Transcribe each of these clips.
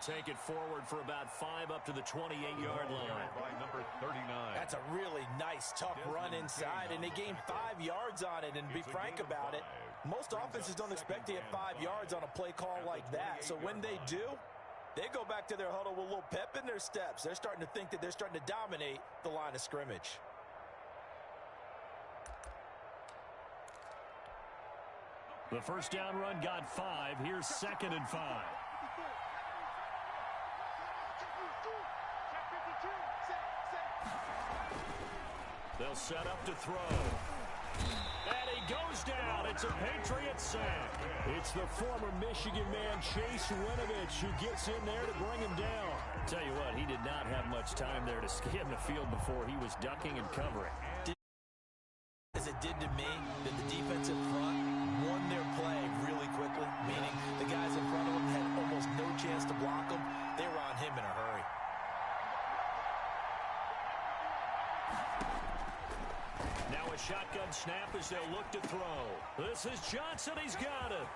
take it forward for about 5 up to the 28-yard line. By number 39. That's a really nice, tough run inside, and they gained 5 yards on it. And to be frank about it, most offenses don't expect to get 5 yards on a play call like that. So when they do, they go back to their huddle with a little pep in their steps. They're starting to think that they're starting to dominate the line of scrimmage. The first down run got 5. Here's 2nd and 5. They'll set up to throw. And he goes down. It's a Patriot sack. It's the former Michigan man, Chase Winovich, who gets in there to bring him down. Tell you what, he did not have much time there to scan the field before he was ducking and covering. As it did to me, that the defensive front won their play really quickly, meaning the guys in front of them had almost no chance to block him. They were on him in a hurry. Now a shotgun snap as they'll look to throw. This is Johnson. He's got it.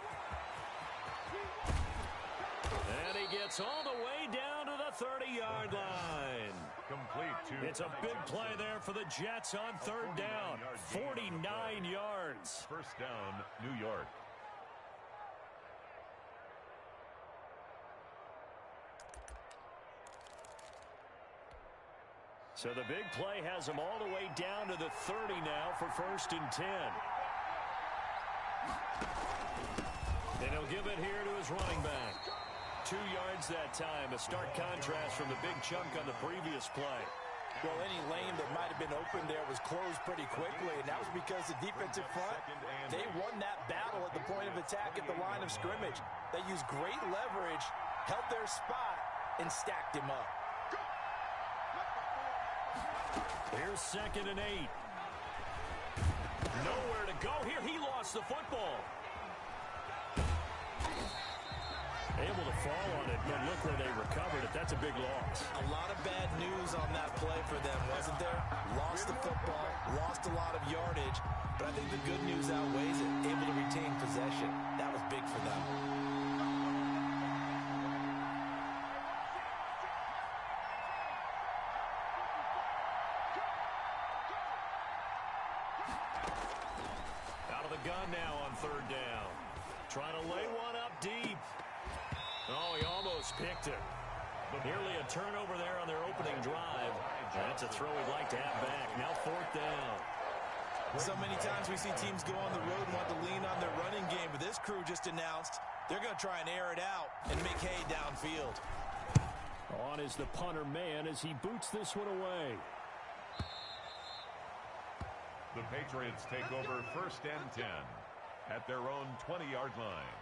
And he gets all the way down to the 30-yard line. Complete to it's a big play there for the Jets on 3rd down. 49 yards. First down, New York. So the big play has him all the way down to the 30 now for 1st and 10. And he'll give it here to his running back. 2 yards that time, a stark contrast from the big chunk on the previous play. Well, any lane that might have been open there was closed pretty quickly, and that was because the defensive front, they won that battle at the point of attack at the line of scrimmage. They used great leverage, held their spot, and stacked him up. Here's 2nd and 8. Nowhere to go here. He lost the football. Able to fall on it, but look where they recovered it. That's a big loss. A lot of bad news on that play for them, wasn't there? Lost the football, lost a lot of yardage, but I think the good news outweighs it. Able to retain possession. That was big for them. Out of the gun now on 3rd down. Trying to lay one up deep. Oh, he almost picked it. Nearly a turnover there on their opening drive. That's a throw he'd like to have back. Now 4th down. So many times we see teams go on the road and want to lean on their running game, but this crew just announced they're going to try and air it out and make hay downfield. On is the punter man as he boots this one away. The Patriots take over 1st and 10 at their own 20-yard line.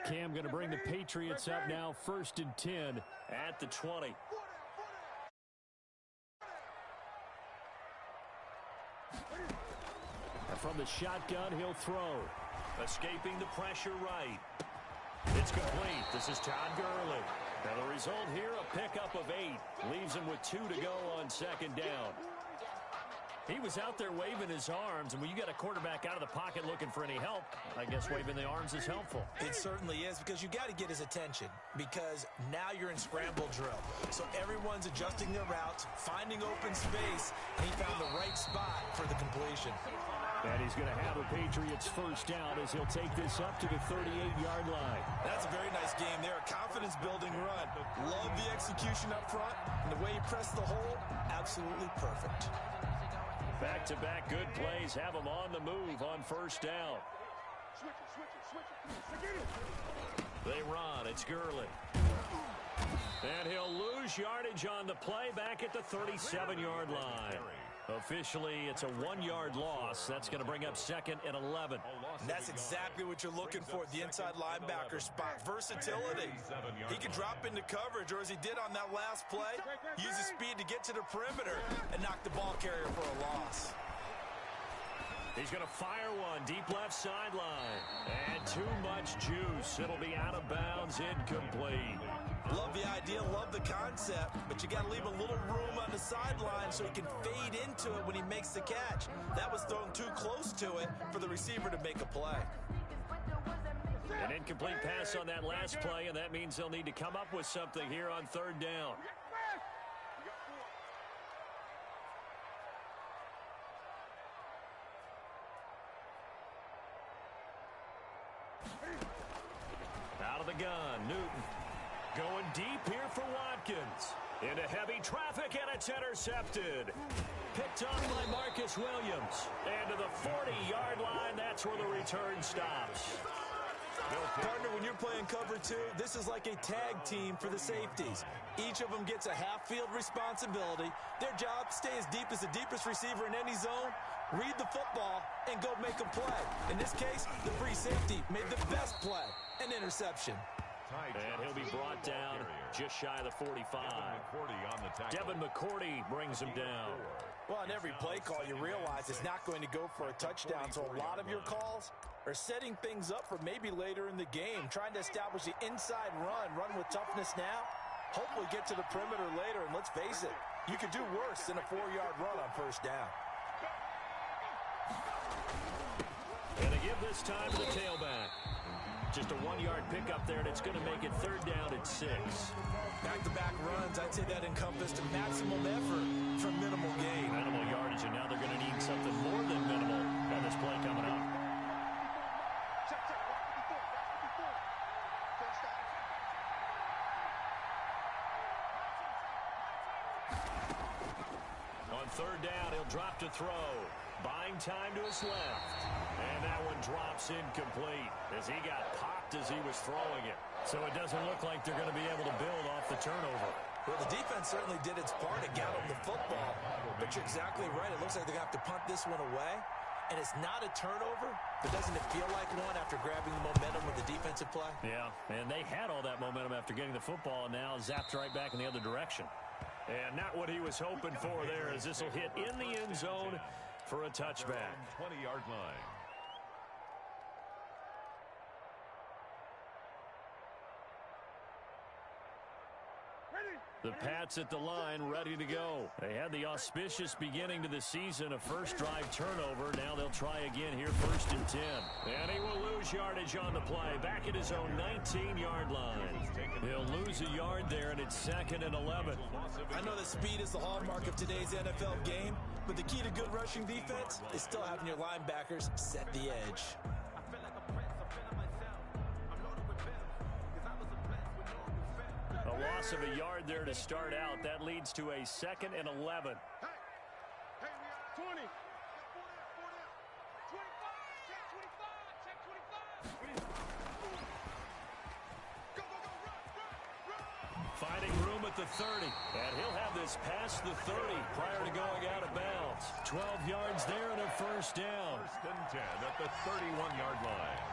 Cam going to bring the Patriots up now 1st and 10 at the 20. And from the shotgun, he'll throw. Escaping the pressure right. It's complete. This is Todd Gurley. Now the result here, a pickup of 8. Leaves him with 2 to go on 2nd down. He was out there waving his arms, and when you get a quarterback out of the pocket looking for any help, I guess waving the arms is helpful. It certainly is, because you got to get his attention, because now you're in scramble drill. So everyone's adjusting their routes, finding open space, and he found the right spot for the completion. And he's going to have the Patriots first down as he'll take this up to the 38-yard line. That's a very nice game there, a confidence-building run. Love the execution up front, and the way he pressed the hole, absolutely perfect. Back-to-back good plays have him on the move on 1st down. They run. It's Gurley. And he'll lose yardage on the play back at the 37-yard line. Officially, it's a 1-yard loss. That's going to bring up 2nd and 11. And that's exactly what you're looking for at the inside linebacker spot. Versatility. He can drop into coverage, or as he did on that last play, use his speed to get to the perimeter and knock the ball carrier for a loss. He's going to fire one deep left sideline. And too much juice. It'll be out of bounds, incomplete. Love the idea, love the concept, but you got to leave a little room on the sideline so he can fade into it when he makes the catch. That was thrown too close to it for the receiver to make a play. An incomplete pass on that last play, and that means they'll need to come up with something here on third down. Out of the gun, Newton. Going deep here for Watkins. Into heavy traffic, and it's intercepted. Picked off by Marcus Williams. And to the 40-yard line, that's where the return stops. Partner, when you're playing cover two, this is like a tag team for the safeties. Each of them gets a half-field responsibility. Their job, stay as deep as the deepest receiver in any zone, read the football, and go make a play. In this case, the free safety made the best play, an interception. And he'll be brought down just shy of the 45. Devin McCourty brings him down. Well, in every play call, you realize it's not going to go for a touchdown, so a lot of your calls are setting things up for maybe later in the game, trying to establish the inside run with toughness now, hopefully get to the perimeter later, and let's face it, you could do worse than a 4-yard run on first down. And they give this time to the tailback. Just a 1-yard pickup there, and it's going to make it third down at 6. Back-to-back runs, I'd say that encompassed maximum effort for minimal gain. Minimal yardage, and now they're going to need something more than minimal on this play coming up. On third down, he'll drop to throw. Buying time to his left. And that one drops incomplete as he got popped as he was throwing it. So it doesn't look like they're going to be able to build off the turnover. Well, the defense certainly did its part to get them the football. But you're exactly right. It looks like they're going to have to punt this one away. And it's not a turnover, but doesn't it feel like one after grabbing the momentum with the defensive play? Yeah, and they had all that momentum after getting the football, and now zapped right back in the other direction. And not what he was hoping for there, as this will hit in the end zone for a touchback. 20-yard line. The Pats at the line, ready to go. They had the auspicious beginning to the season, a first drive turnover. Now they'll try again here, 1st and 10. And he will lose yardage on the play, back at his own 19-yard line. He'll lose a yard there, and it's 2nd and 11. I know that speed is the hallmark of today's NFL game, but the key to good rushing defense is still having your linebackers set the edge. A loss of a yard there to start out. That leads to a 2nd and 11. Hey, we got 20. Check 25. Go, run. Finding room at the 30. And he'll have this past the 30 prior to going out of bounds. 12 yards there and a first down. 1st and 10 at the 31-yard line.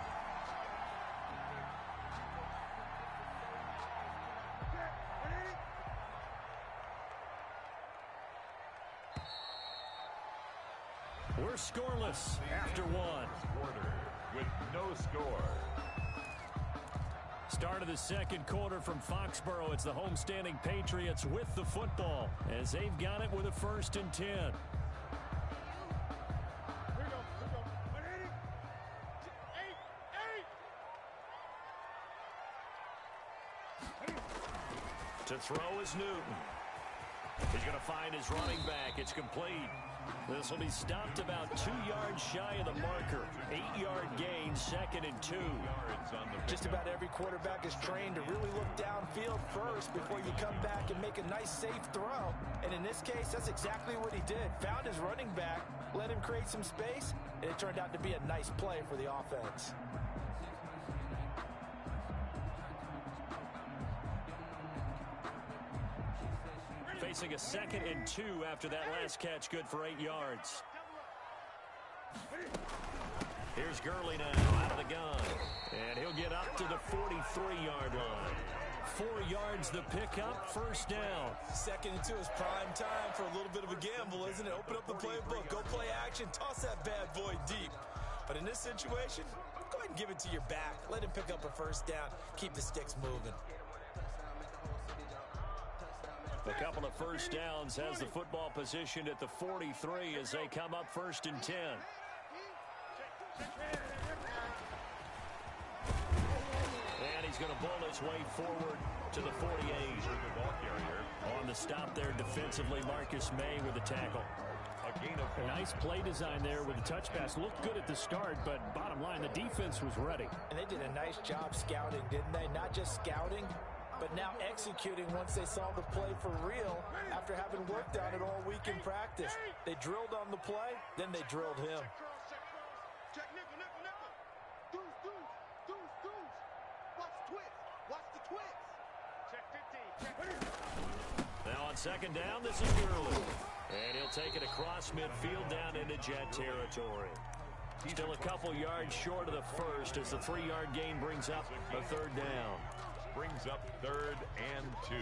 We're scoreless after one. Quarter with no score. Start of the second quarter from Foxborough. It's the homestanding Patriots with the football as they've got it with a 1st and 10. Here we go. 8. To throw is Newton. He's going to find his running back. It's complete. This will be stopped about 2 yards shy of the marker. 8-yard gain, 2nd and 2. Just about every quarterback is trained to really look downfield first before you come back and make a nice, safe throw. And in this case, that's exactly what he did. Found his running back, let him create some space, and it turned out to be a nice play for the offense. Facing a 2nd and 2 after that last catch, good for 8 yards. Here's Gurley now out of the gun. And he'll get up to the 43-yard line. 4 yards the pickup, first down. Second and 2 is prime time for a little bit of a gamble, isn't it? Open up the playbook, go play action, toss that bad boy deep. But in this situation, go ahead and give it to your back. Let him pick up a first down. Keep the sticks moving. A couple of first downs has the football positioned at the 43 as they come up first and 10. And he's going to bull his way forward to the 48. The ball carrier. On the stop there defensively, Marcus May with the tackle. A gain of A nice play design there with the touch pass. Looked good at the start, but bottom line, the defense was ready. And they did a nice job scouting, didn't they? Not just scouting, but now executing once they saw the play for real after having worked on it all week in practice. They drilled on the play, then they drilled him. Check nickel, nickel, nickel. Deuce, deuce, deuce, deuce. Watch the twist. Watch the twist. Check 15. Check 15. Now on second down, this is Gurley. And he'll take it across midfield down into Jet territory. Still a couple yards short of the first as the 3-yard gain brings up a third down. brings up 3rd and 2.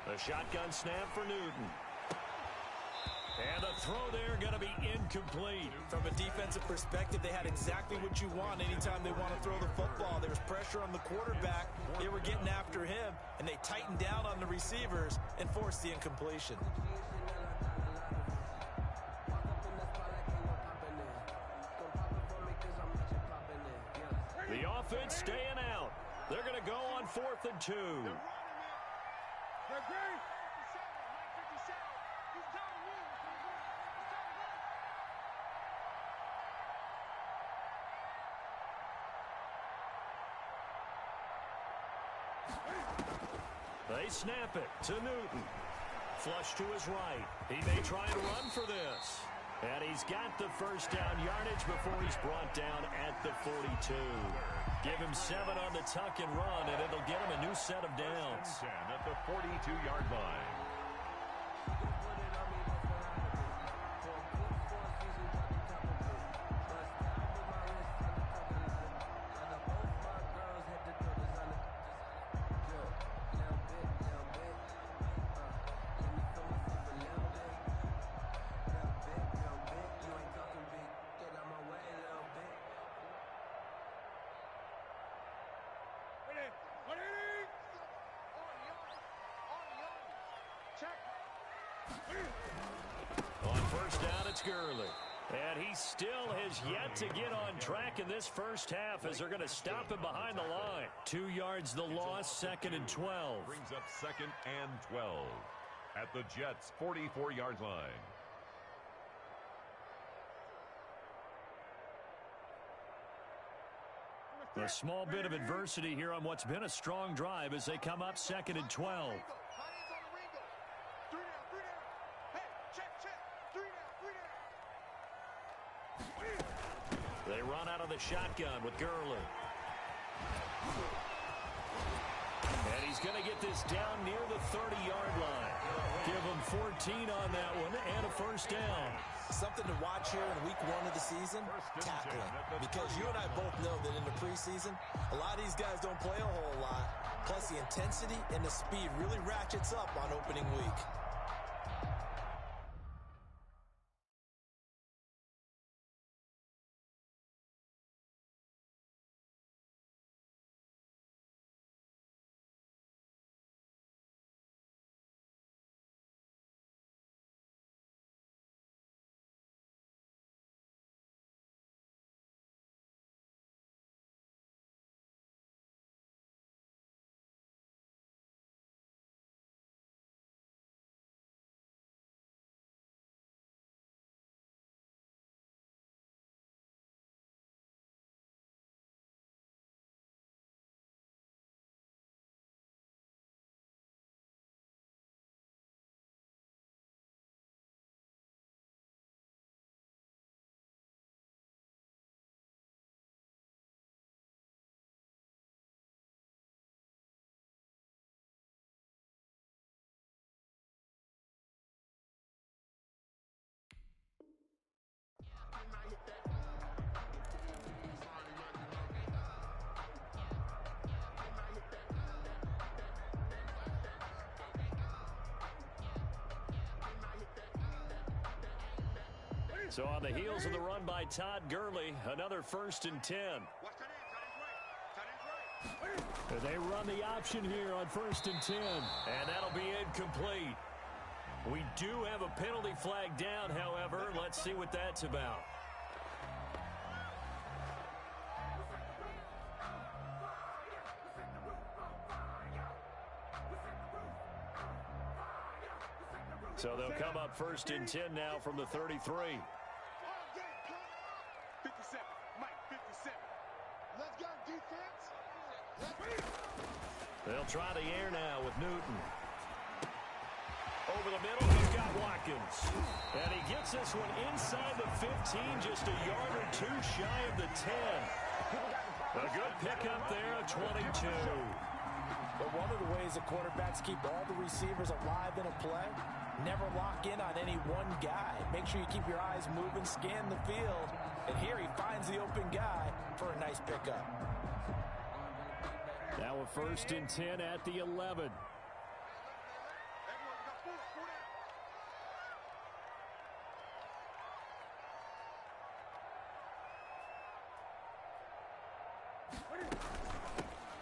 The shotgun snap for Newton. And the throw there going to be incomplete. From a defensive perspective, they had exactly what you want anytime they want to throw the football. There was pressure on the quarterback. They were getting after him, and they tightened down on the receivers and forced the incompletion. The offense staying out. They're going to go on 4th and 2. They're great. 957. He's down to move. They snap it to Newton. Flush to his right. He may try and run for this. And he's got the first down yardage before he's brought down at the 42. Give him 7 on the tuck and run, and it'll get him a new set of downs. 10 at the 42-yard line. On first down, it's Gurley. And he still has yet to get on track in this first half as they're going to stop him behind the line. 2 yards the loss, 2nd and 12. Brings up 2nd and 12 at the Jets' 44-yard line. A small bit of adversity here on what's been a strong drive as they come up 2nd and 12. They run out of the shotgun with Gurley. And he's going to get this down near the 30-yard line. Give him 14 on that one and a first down. Something to watch here in week 1 of the season, tackling. Because you and I both know that in the preseason, a lot of these guys don't play a whole lot. Plus the intensity and the speed really ratchets up on opening week. So on the heels of the run by Todd Gurley, another 1st and 10. Watch that end, tight end right. They run the option here on 1st and 10. And that'll be incomplete. We do have a penalty flag down, however. Let's see what that's about. So they'll come up 1st and 10 now from the 33. 57, Mike, 57. Let's go, defense. They'll try the air now with Newton. Over the middle, he's got Watkins. And he gets this one inside the 15, just a yard or two shy of the 10. A good pickup there, a 22. But one of the ways the quarterbacks keep all the receivers alive in a play, never lock in on any one guy. Make sure you keep your eyes moving, scan the field. And here he finds the open guy for a nice pickup. Now a 1st and 10 at the 11.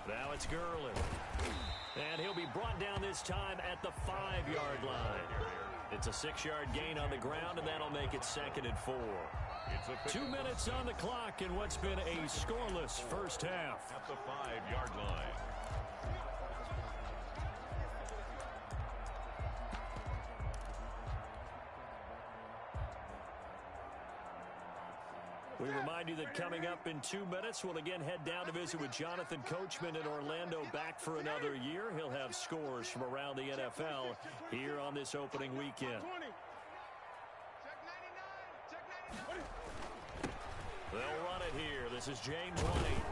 Now it's Gurley. And he'll be brought down this time at the 5-yard line. It's a 6-yard gain on the ground, and that'll make it 2nd and 4. 2 minutes on the clock in what's been a scoreless first half. At the 5-yard line. We remind you that coming up in 2 minutes, we'll again head down to visit with Jonathan Coachman in Orlando, back for another year. He'll have scores from around the NFL here on this opening weekend. They'll run it here. This is James White.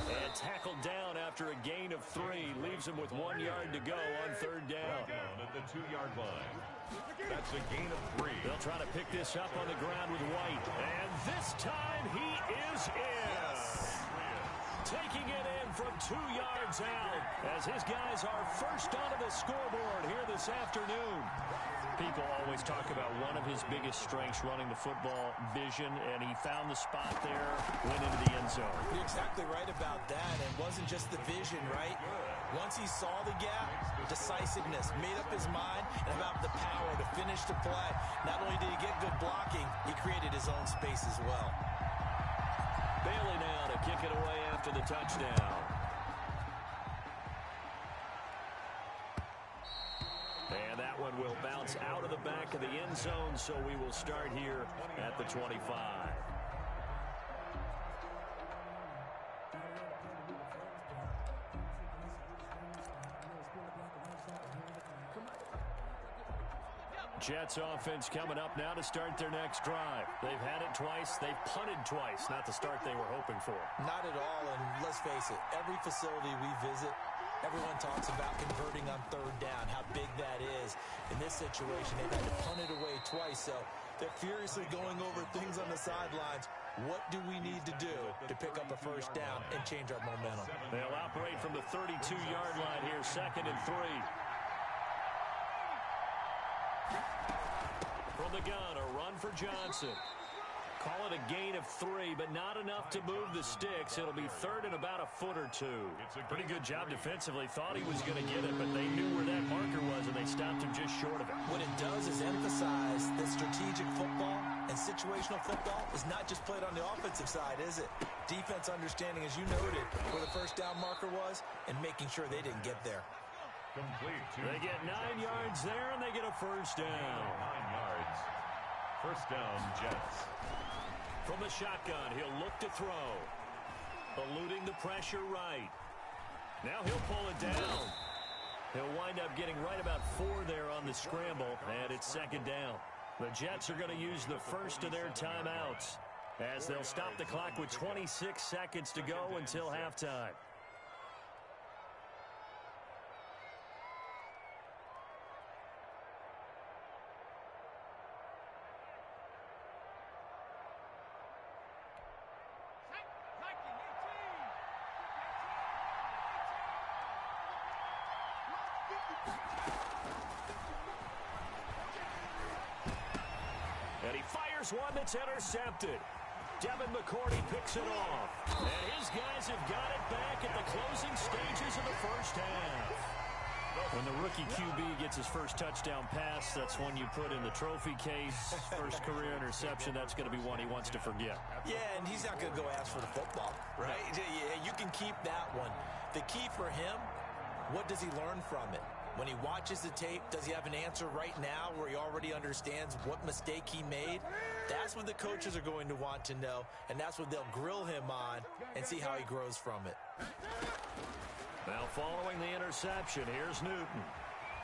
And tackled down after a gain of 3. Leaves him with 1 yard to go on 3rd down. Down at the 2-yard line. That's a gain of 3. They'll try to pick this up on the ground with White. And this time he is in. Yes. Taking it in from 2 yards out as his guys are first onto the scoreboard here this afternoon. People always talk about one of his biggest strengths running the football, vision, and he found the spot there, went into the end zone. You're exactly right about that. It wasn't just the vision, right? Once he saw the gap, decisiveness, made up his mind, and about the power to finish the play. Not only did he get good blocking, he created his own space as well. Bailey now to kick it away after the touchdown. And that one will bounce out of the back of the end zone, so we will start here at the 25. Jets offense coming up now to start their next drive. They've had it twice. They've punted twice. Not the start they were hoping for. Not at all, and let's face it, every facility we visit, everyone talks about converting on 3rd down, how big that is. In this situation, they've had to punt it away twice, so they're furiously going over things on the sidelines. What do we need to do to pick up a 1st down and change our momentum? They'll operate from the 32-yard line here, 2nd and 3. From the gun, a run for Johnson. Call it a gain of 3, but not enough to move the sticks. It'll be 3rd and about a foot or 2. Pretty good job defensively. Thought he was going to get it, but they knew where that marker was, and they stopped him just short of it. What it does is emphasize that strategic football and situational football is not just played on the offensive side, is it? Defense understanding, as you noted, where the 1st down marker was and making sure they didn't get there. Complete. They get 9 yards there, and they get a 1st down. 9 yards. 1st down, Jets. From the shotgun, he'll look to throw. Eluding the pressure right. Now he'll pull it down. He'll wind up getting right about 4 there on the scramble, and it's 2nd down. The Jets are going to use the first of their timeouts as they'll stop the clock with 26 seconds to go until halftime. And he fires one that's intercepted. Devin McCourty picks it off. And his guys have got it back at the closing stages of the first half. When the rookie QB gets his first touchdown pass, that's one you put in the trophy case. First career interception, that's going to be one he wants to forget. Yeah, and he's not going to go ask for the football, right? Yeah, you can keep that one. The key for him, what does he learn from it? When he watches the tape, does he have an answer right now where he already understands what mistake he made? That's what the coaches are going to want to know, and that's what they'll grill him on and see how he grows from it. Now following the interception, here's Newton.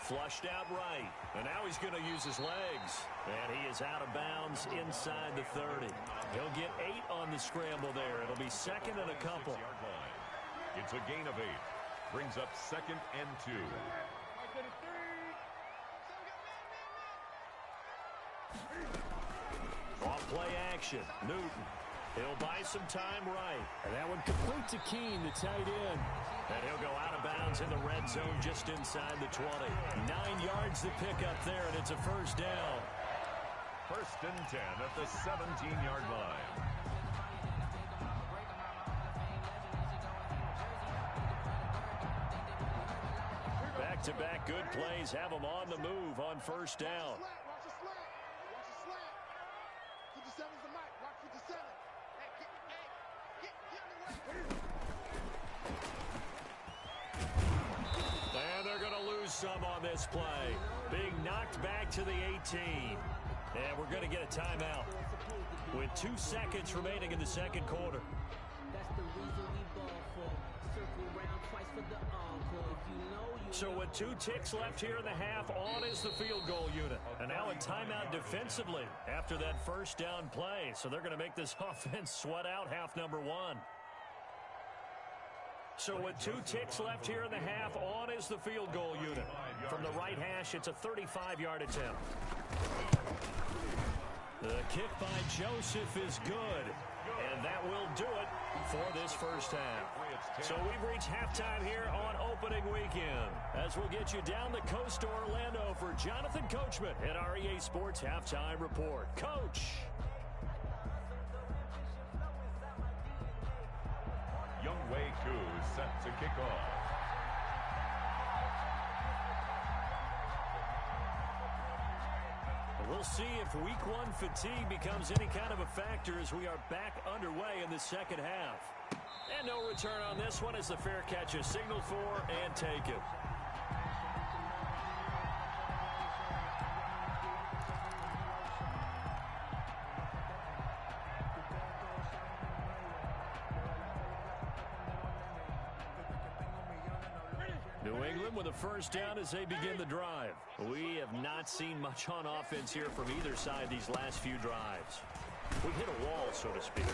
Flushed out right, and now he's going to use his legs. And he is out of bounds inside the 30. He'll get 8 on the scramble there. It'll be second and a couple. It's a gain of 8. Brings up 2nd and 2. Off play action, Newton. He'll buy some time right. And that one complete to Keene, the tight end. And he'll go out of bounds in the red zone just inside the 20. 9 yards to pick up there, and it's a first down. 1st and 10 at the 17-yard line. Back-to-back good plays have them on the move on first down. Watch the slant. Watch the slant. 57's the mic. Watch 57. Hey, get in the way. And they're going to lose some on this play. Being knocked back to the 18. And we're going to get a timeout with 2 seconds remaining in the second quarter. So with 2 ticks left here in the half, on is the field goal unit. And now a timeout defensively after that first down play. So they're going to make this offense sweat out half number 1. So with 2 ticks left here in the half, on is the field goal unit. From the right hash, it's a 35-yard attempt. The kick by Joseph is good. And that will do it for this first half. So we've reached halftime here on opening weekend. As we'll get you down the coast to Orlando for Jonathan Coachman at our EA Sports Halftime Report. Coach. Younghoe Koo set to kick off. We'll see if week 1 fatigue becomes any kind of a factor as we are back underway in the second half. And no return on this one as the fair catch is signaled for and taken. New England with a first down as they begin the drive. We have not seen much on offense here from either side these last few drives. We hit a wall, so to speak.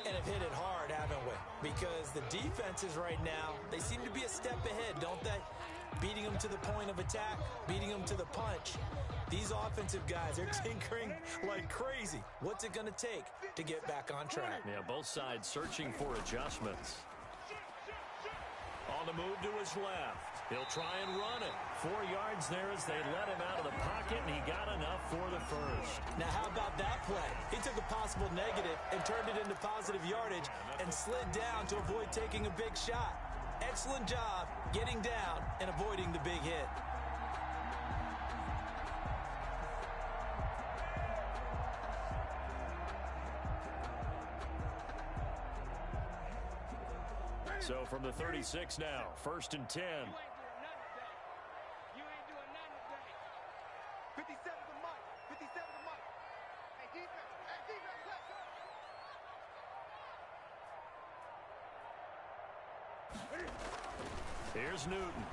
And have hit it hard, haven't we? Because the defenses right now, they seem to be a step ahead, don't they? Beating them to the point of attack, beating them to the punch. These offensive guys, they're tinkering like crazy. What's it going to take to get back on track? Yeah, both sides searching for adjustments. On the move to his left. He'll try and run it. 4 yards there as they let him out of the pocket, and he got enough for the first. Now, how about that play? He took a possible negative and turned it into positive yardage and slid down to avoid taking a big shot. Excellent job getting down and avoiding the big hit. So from the 36 now, 1st and 10. You ain't doing nothing today. 57's the mic. 57's the mic. Hey, defense. Hey, defense, let's go. Here's Newton.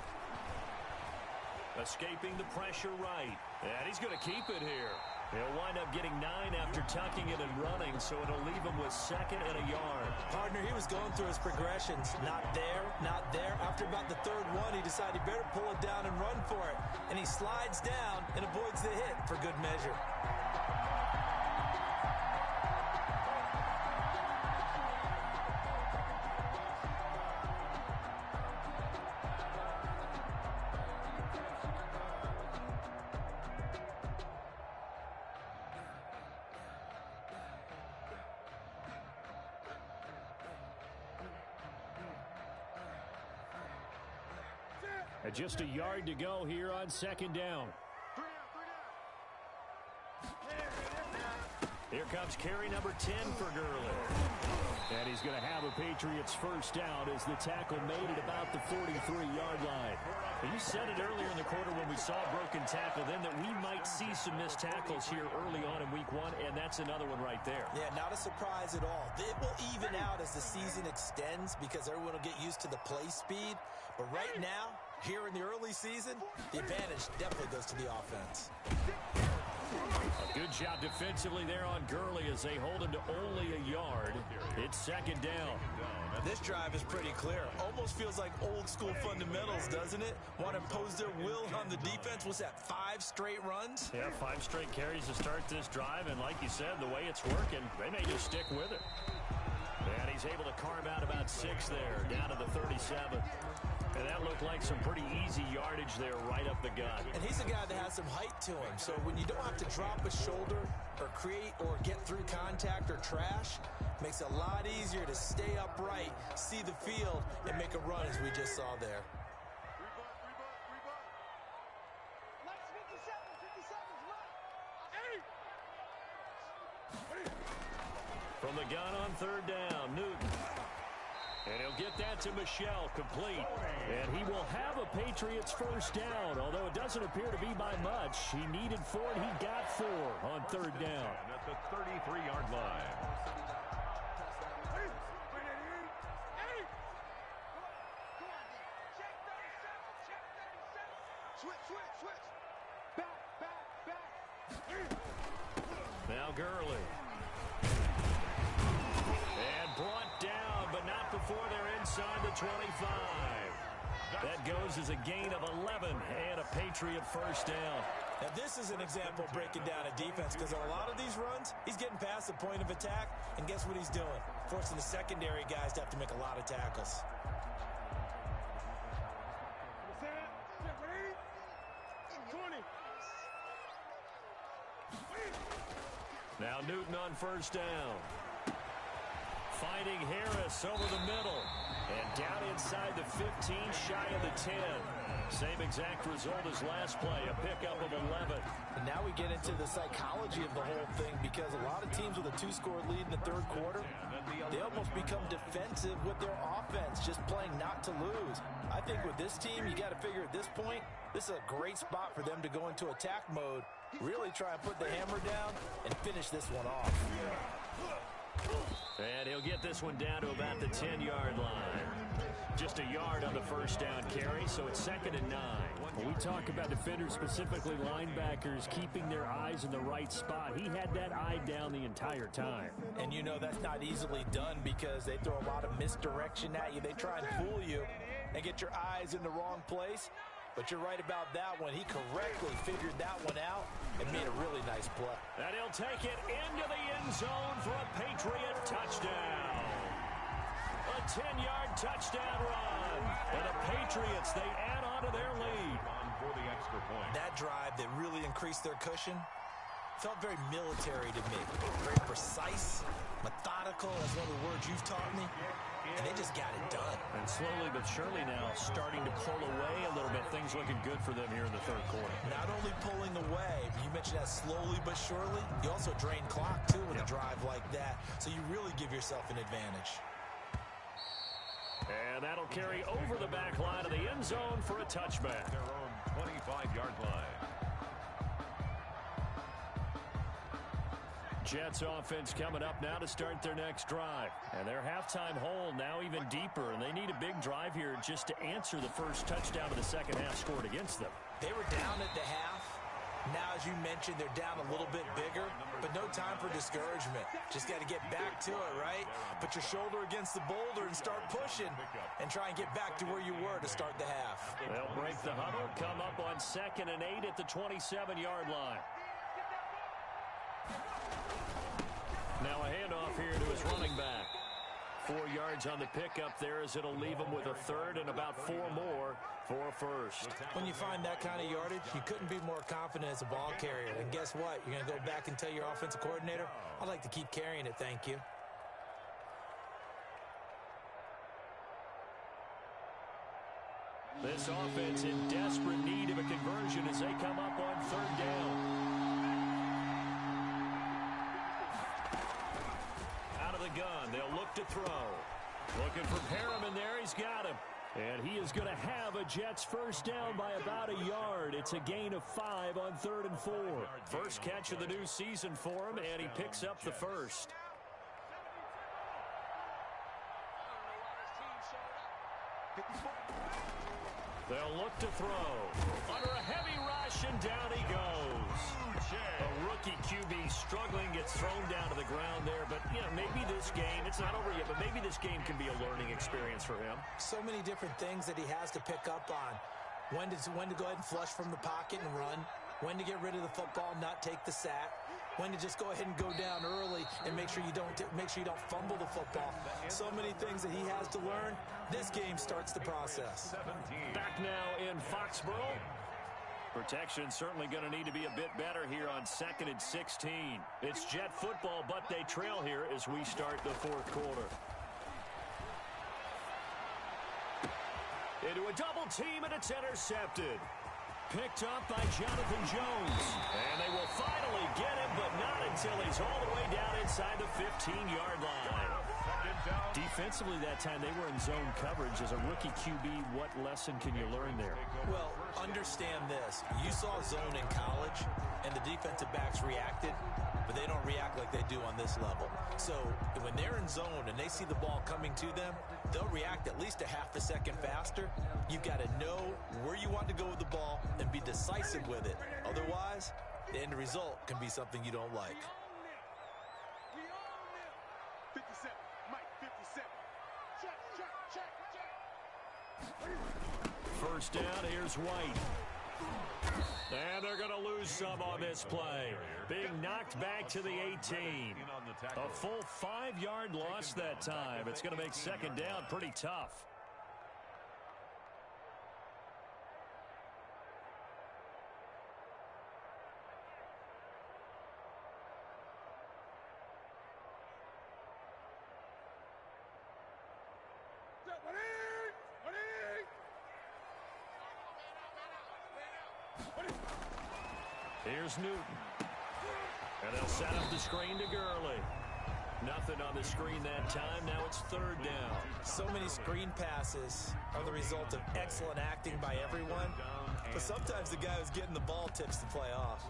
Escaping the pressure right. And he's going to keep it here. He'll wind up getting 9 after tucking it and running, so it'll leave him with 2nd and a yard. Partner, he was going through his progressions. Not there, not there. After about the 3rd one, he decided he better pull it down and run for it. And he slides down and avoids the hit for good measure. And just a yard to go here on second down. Here comes carry number 10 for Gurley. And he's going to have a Patriots first down as the tackle made at about the 43-yard line. And you said it earlier in the quarter when we saw a broken tackle then that we might see some missed tackles here early on in week 1, and that's another one right there. Yeah, not a surprise at all. It will even out as the season extends because everyone will get used to the play speed. But right now, here in the early season, the advantage definitely goes to the offense. A good job defensively there on Gurley as they hold him to only a yard. It's second down. This drive is pretty clear. Almost feels like old school fundamentals, doesn't it? Want to impose their will on the defense. What's that, 5 straight runs? Yeah, 5 straight carries to start this drive. And like you said, the way it's working, they may just stick with it. And he's able to carve out about 6 there, down to the 37. And that looked like some pretty easy yardage there right up the gut. And he's a guy that has some height to him. So when you don't have to drop a shoulder or create or get through contact or trash, makes it a lot easier to stay upright, see the field, and make a run as we just saw there. From the gun on third down, Newton. And he'll get that to Michel, complete. And he will have a Patriots first down, although it doesn't appear to be by much. He needed 4, and he got 4 on third down. At the 33-yard line. Switch. Back. Now Gurley. And brought down, but not before they're inside the 25. That goes as a gain of 11 and a Patriot first down. Now this is an example of breaking down a defense because on a lot of these runs, he's getting past the point of attack, and guess what he's doing? Forcing the secondary guys to have to make a lot of tackles. Now Newton on first down. Finding Harris over the middle. And down inside the 15, shy of the 10. Same exact result as last play, a pickup of 11. And now we get into the psychology of the whole thing because a lot of teams with a 2-score lead in the third quarter, they almost become defensive with their offense, just playing not to lose. I think with this team, you got to figure at this point, this is a great spot for them to go into attack mode, really try and put the hammer down and finish this one off. And he'll get this one down to about the 10-yard line. Just a yard on the first down carry, so it's 2nd and 9. When we talk about defenders, specifically linebackers, keeping their eyes in the right spot, he had that eye down the entire time. And you know that's not easily done because they throw a lot of misdirection at you. They try and fool you and get your eyes in the wrong place. But you're right about that one. He correctly figured that one out and made a really nice play. And he'll take it into the end zone for a Patriot touchdown. A 10-yard touchdown run. And the Patriots, they add on to their lead. On for the extra point. That drive that really increased their cushion felt very military to me. Very precise, methodical. That's one of the words you've taught me. And they just got it done. And slowly but surely now starting to pull away a little bit. Things looking good for them here in the third quarter. Not only pulling away, you mentioned that slowly but surely, you also drain clock too with a drive like that. So you really give yourself an advantage. And that'll carry over the back line of the end zone for a touchback. Their own 25-yard line. Jets offense coming up now to start their next drive. And their halftime hole now even deeper. And they need a big drive here just to answer the first touchdown of the second half scored against them. They were down at the half. Now, as you mentioned, they're down a little bit bigger, but no time for discouragement. Just got to get back to it, right? Put your shoulder against the boulder and start pushing and try and get back to where you were to start the half. They'll break the huddle, come up on 2nd and 8 at the 27-yard line. Now a handoff here to his running back. 4 yards on the pickup there as it'll leave him with a third and about 4 more for a first. When you find that kind of yardage, you couldn't be more confident as a ball carrier. And guess what? You're going to go back and tell your offensive coordinator, I'd like to keep carrying it, thank you. This Jets offense in desperate need of a conversion as they come up on third down. Out of the gun, they'll look to throw. Looking for Perriman there. He's got him. And he is going to have a Jets first down by about a yard. It's a gain of 5 on 3rd and 4. First catch of the new season for him, and he picks up the first. They'll look to throw. Under a heavy rush, and down he goes. A rookie QB struggling, gets thrown down to the ground there. But, you know, maybe this game, it's not over yet, but maybe this game can be a learning experience for him. So many different things that he has to pick up on. When to go ahead and flush from the pocket and run. When to get rid of the football and not take the sack. When to just go ahead and go down early and make sure you don't fumble the football. So many things that he has to learn. This game starts the process. Back now in Foxborough. Protection certainly going to need to be a bit better here on 2nd and 16. It's Jet football, but they trail here as we start the 4th quarter. Into a double team, and it's intercepted. Picked up by Jonathan Jones. And they will finally get him, but not until he's all the way down inside the 15-yard line. Defensively that time, they were in zone coverage. As a rookie QB, what lesson can you learn there? Well, understand this. You saw zone in college, and the defensive backs reacted, but they don't react like they do on this level. So when they're in zone and they see the ball coming to them, they'll react at least a half a second faster. You've got to know where you want to go with the ball and be decisive with it. Otherwise, the end result can be something you don't like. 57. Mike, 57. Check. First down, here's White. And they're going to lose some on this play. Being knocked back to the 18. A full 5-yard loss that time. It's going to make second down pretty tough. Here's Newton. And they'll set up the screen to Gurley. Nothing on the screen that time. Now it's third down. So many screen passes are the result of excellent acting by everyone. But sometimes the guy who's getting the ball tips the play off.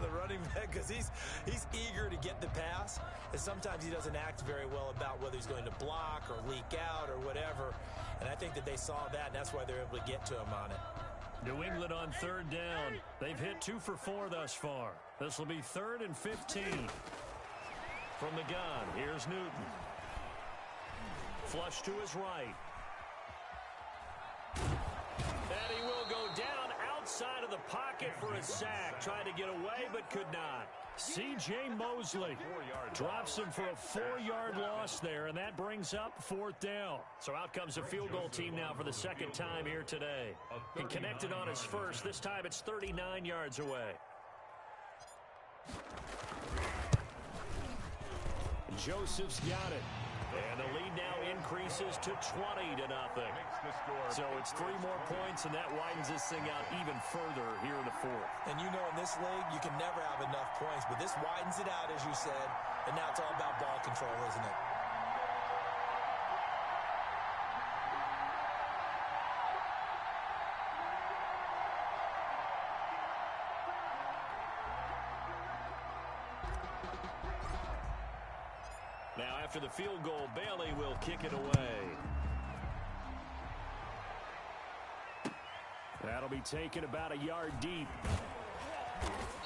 The running back, because he's eager to get the pass. And sometimes he doesn't act very well about whether he's going to block or leak out or whatever. And I think that they saw that, and that's why they're able to get to him on it. New England on third down. They've hit 2 for 4 thus far. This will be 3rd and 15. From the gun, here's Newton. Flush to his right. And he will go down outside of the pocket for a sack. Tried to get away, but could not. C.J. Mosley drops him for a 4-yard loss there, and that brings up 4th down. So out comes a field goal team now for the second time here today. He connected on his first. This time it's 39 yards away. Joseph's got it. And the lead now increases to 20-0. So it's 3 more points, and that widens this thing out even further here in the 4th. And you know in this league, you can never have enough points, but this widens it out, as you said, and now it's all about ball control, isn't it? Now after the field goal, Bailey will kick it away. That'll be taken about a yard deep.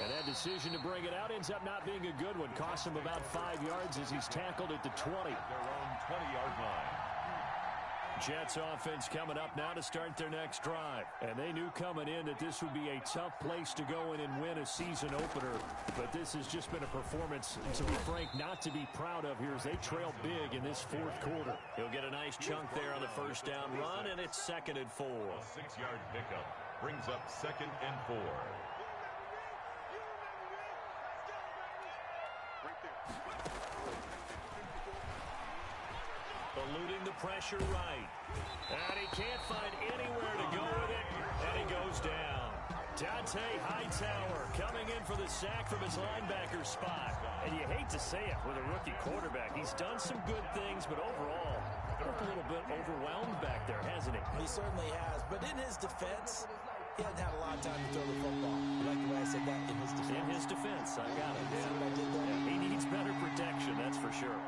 And that decision to bring it out ends up not being a good one. Costs him about 5 yards as he's tackled at the 20. Their own 20-yard line. Jets offense coming up now to start their next drive. And they knew coming in that this would be a tough place to go in and win a season opener. But this has just been a performance, and to be frank, not to be proud of here as they trail big in this 4th quarter. He'll get a nice chunk there on the first down run, and it's 2nd and 4. A 6-yard pickup brings up 2nd and 4. The eluding the pressure right. And he can't find anywhere to go with it, and he goes down. Dante Hightower coming in for the sack from his linebacker spot. And you hate to say it with a rookie quarterback. He's done some good things, but overall, looked a little bit overwhelmed back there, hasn't he? He certainly has. But in his defense, he hasn't had a lot of time to throw the football. You like the way I said that? In his defense. In his defense, I got it. See what I did there? Yeah, he needs better protection, that's for sure.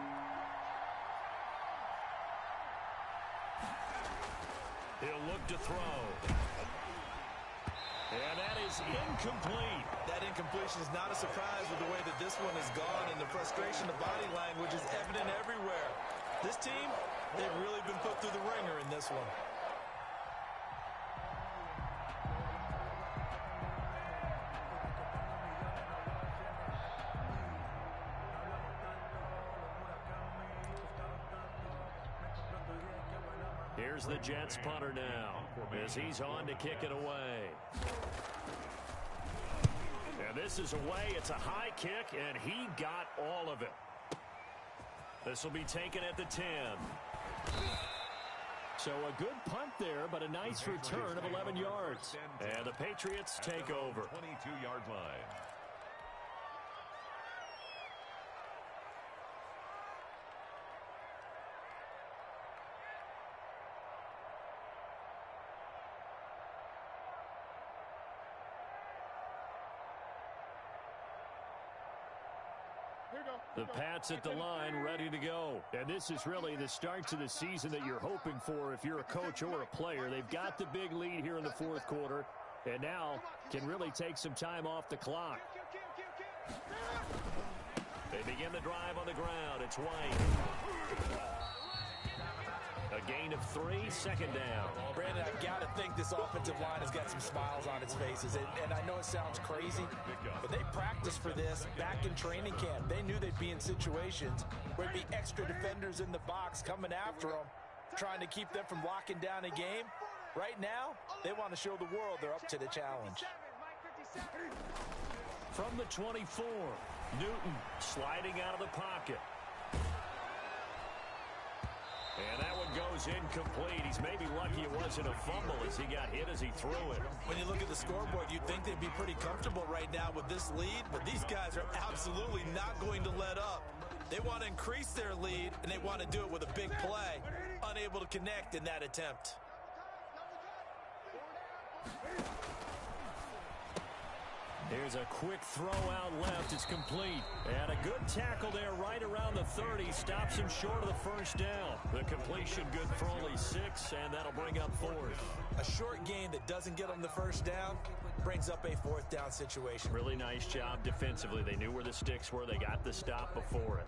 He'll look to throw. And that is incomplete. That incompletion is not a surprise with the way that this one has gone, and the frustration of body language is evident everywhere. This team, they've really been put through the ringer in this one. Here's the Jets punter now as he's on to kick it away. And this is away. It's a high kick, and he got all of it. This will be taken at the 10. So a good punt there, but a nice return of 11 yards. And the Patriots take over. 22-yard line. The Pats at the line, ready to go. And this is really the start to the season that you're hoping for if you're a coach or a player. They've got the big lead here in the fourth quarter, and now can really take some time off the clock. They begin the drive on the ground. It's White. A gain of 3, second down. Brandon, I've got to think this offensive line has got some smiles on its faces. And I know it sounds crazy, but they practiced for this back in training camp. They knew they'd be in situations where there'd be extra defenders in the box coming after them, trying to keep them from locking down a game. Right now, they want to show the world they're up to the challenge. From the 24, Newton sliding out of the pocket. And that one goes incomplete. He's maybe lucky it wasn't a fumble as he got hit as he threw it. When you look at the scoreboard, you'd think they'd be pretty comfortable right now with this lead, but these guys are absolutely not going to let up. They want to increase their lead, and they want to do it with a big play. Unable to connect in that attempt. Here's a quick throw out left. It's complete. And a good tackle there right around the 30. Stops him short of the first down. The completion good for only 6, and that'll bring up 4th. A short gain that doesn't get them the first down brings up a 4th down situation. Really nice job defensively. They knew where the sticks were. They got the stop before it.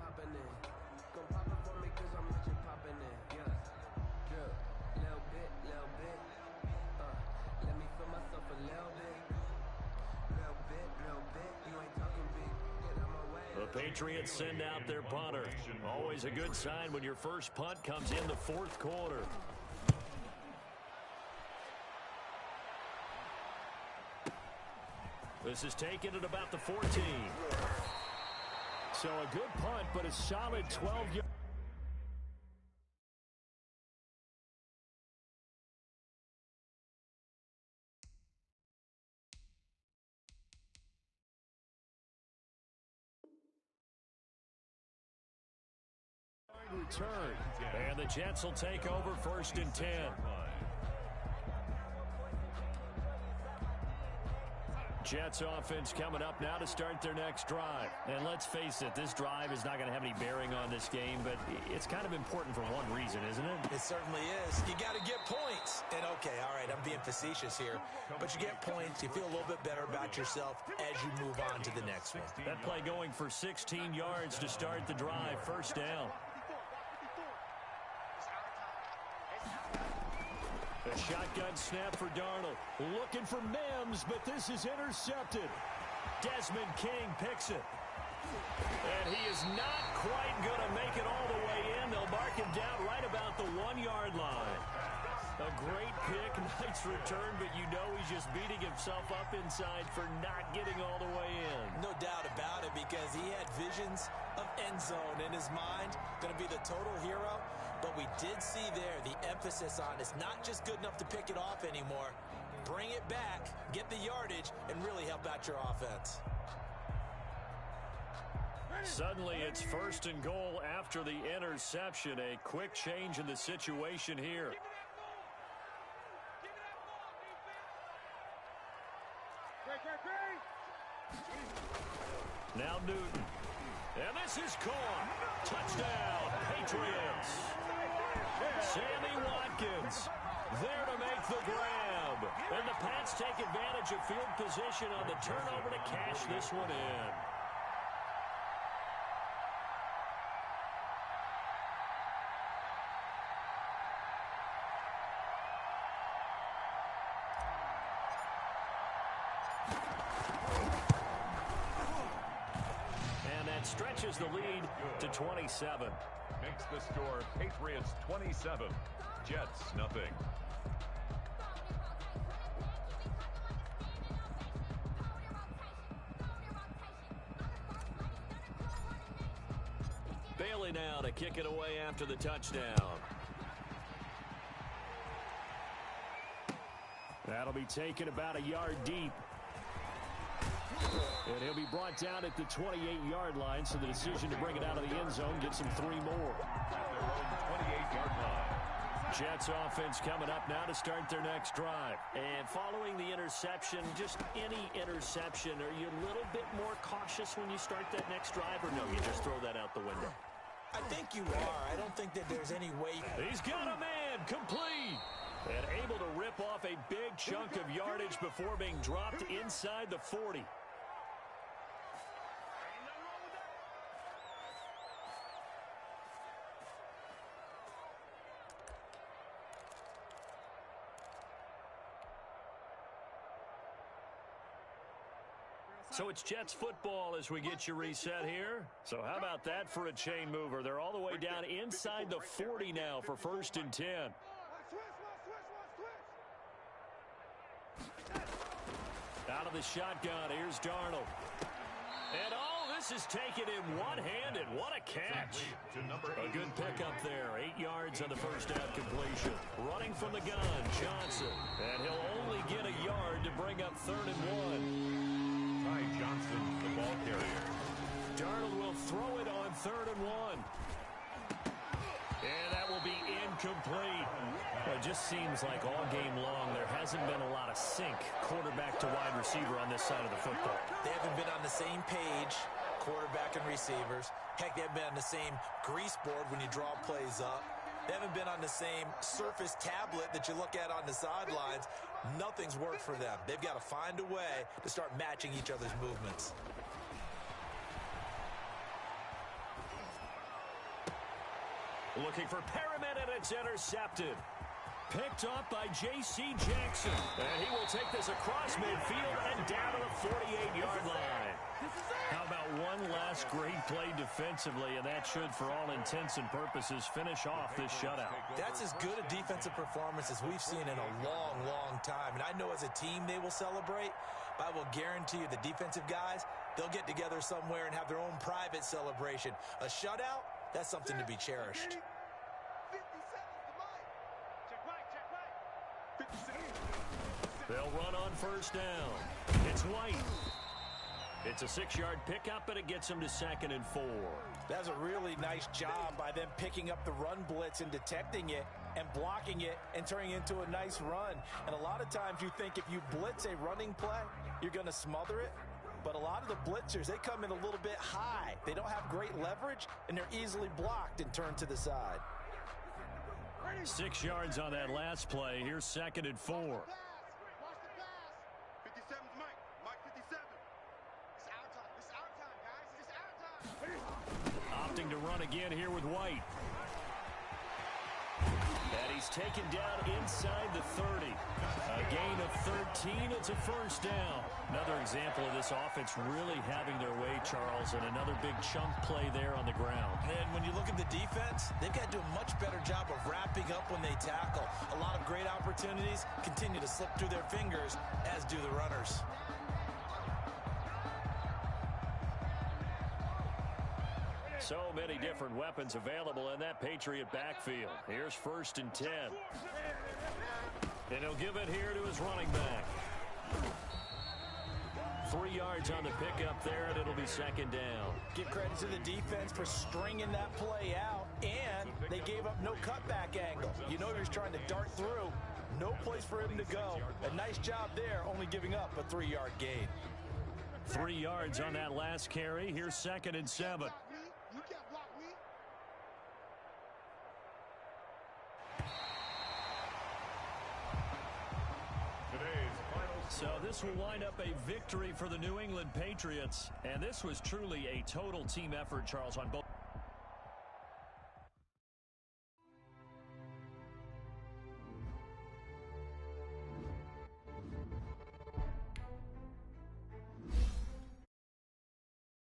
The Patriots send out their punter. Always a good sign when your first punt comes in the fourth quarter. This is taken at about the 14. So a good punt, but a solid 12 yards. Return. And the Jets will take over 1st and 10. Jets offense coming up now to start their next drive. And let's face it, this drive is not going to have any bearing on this game, but it's kind of important for one reason, isn't it? It certainly is. You got to get points. And okay, all right, I'm being facetious here, but you get points, you feel a little bit better about yourself as you move on to the next one. That play going for 16 yards to start the drive. First down. A shotgun snap for Darnold. Looking for Mims, but this is intercepted. Desmond King picks it. And he is not quite going to make it all the way in. They'll mark him down right about the 1-yard line. A great pick, nice return, but you know he's just beating himself up inside for not getting all the way in. No doubt about it, because he had visions of end zone in his mind. Going to be the total hero. But we did see there the emphasis on it's not just good enough to pick it off anymore. Bring it back, get the yardage, and really help out your offense. Suddenly, it's 1st and goal after the interception. A quick change in the situation here. Now Newton. And this is caught. Touchdown, Patriots. Sammy Watkins there to make the grab. And the Pats take advantage of field position on the turnover to cash this one in. Stretches the lead to 27. Makes the score Patriots 27, Jets nothing. Bailey now to kick it away after the touchdown. That'll be taken about a yard deep. And he'll be brought down at the 28-yard line, so the decision to bring it out of the end zone gets him 3 more. At their own 28-yard line. Jets offense coming up now to start their next drive. And following the interception, just any interception, are you a little bit more cautious when you start that next drive, or no, you just throw that out the window? I think you are. I don't think that there's any way. He's got a man, complete. And able to rip off a big chunk of yardage before being dropped inside the 40. So it's Jets football as we get you reset here. So how about that for a chain mover? They're all the way down inside the 40 now for 1st and 10. Out of the shotgun, here's Darnold. And this is taken in one-handed. What a catch. A good pickup there. 8 yards on the first down completion. Running from the gun, Johnson. And he'll only get a yard to bring up 3rd and 1. Ty Johnson, the ball carrier. Darnold will throw it on 3rd and 1. And that will be incomplete. It just seems like all game long there hasn't been a lot of sync quarterback to wide receiver on this side of the football. They haven't been on the same page, quarterback and receivers. Heck, they haven't been on the same grease board when you draw plays up. They haven't been on the same surface tablet that you look at on the sidelines. Nothing's worked for them. They've got to find a way to start matching each other's movements. Looking for Perriman, and it's intercepted. Picked up by J.C. Jackson. And he will take this across midfield and down to the 48-yard line. How about one last great play defensively, and that should, for all intents and purposes, finish off this shutout. That's as good a defensive performance as we've seen in a long, long time. And I know as a team they will celebrate, but I will guarantee you the defensive guys, they'll get together somewhere and have their own private celebration. A shutout, that's something to be cherished. They'll run on first down. It's White. It's a 6-yard pickup, but it gets him to 2nd and 4. That's a really nice job by them picking up the run blitz and detecting it and blocking it and turning it into a nice run. And a lot of times you think if you blitz a running play, you're going to smother it. But a lot of the blitzers, they come in a little bit high. They don't have great leverage, and they're easily blocked and turned to the side. 6 yards on that last play. Here's 2nd and 4. Opting to run again here with White. And he's taken down inside the 30. A gain of 13. It's a first down. Another example of this offense really having their way, Charles, and another big chunk play there on the ground. And when you look at the defense, they've got to do a much better job of wrapping up when they tackle. A lot of great opportunities continue to slip through their fingers, as do the runners. So many different weapons available in that Patriot backfield. Here's 1st and 10. And he'll give it here to his running back. 3 yards on the pickup there, and it'll be 2nd down. Give credit to the defense for stringing that play out, and they gave up no cutback angle. You know he was trying to dart through. No place for him to go. A nice job there, only giving up a 3-yard gain. 3 yards on that last carry. Here's 2nd and 7. You can't block me. Today's final. So this will wind up a victory for the New England Patriots. And this was truly a total team effort, Charles, on both.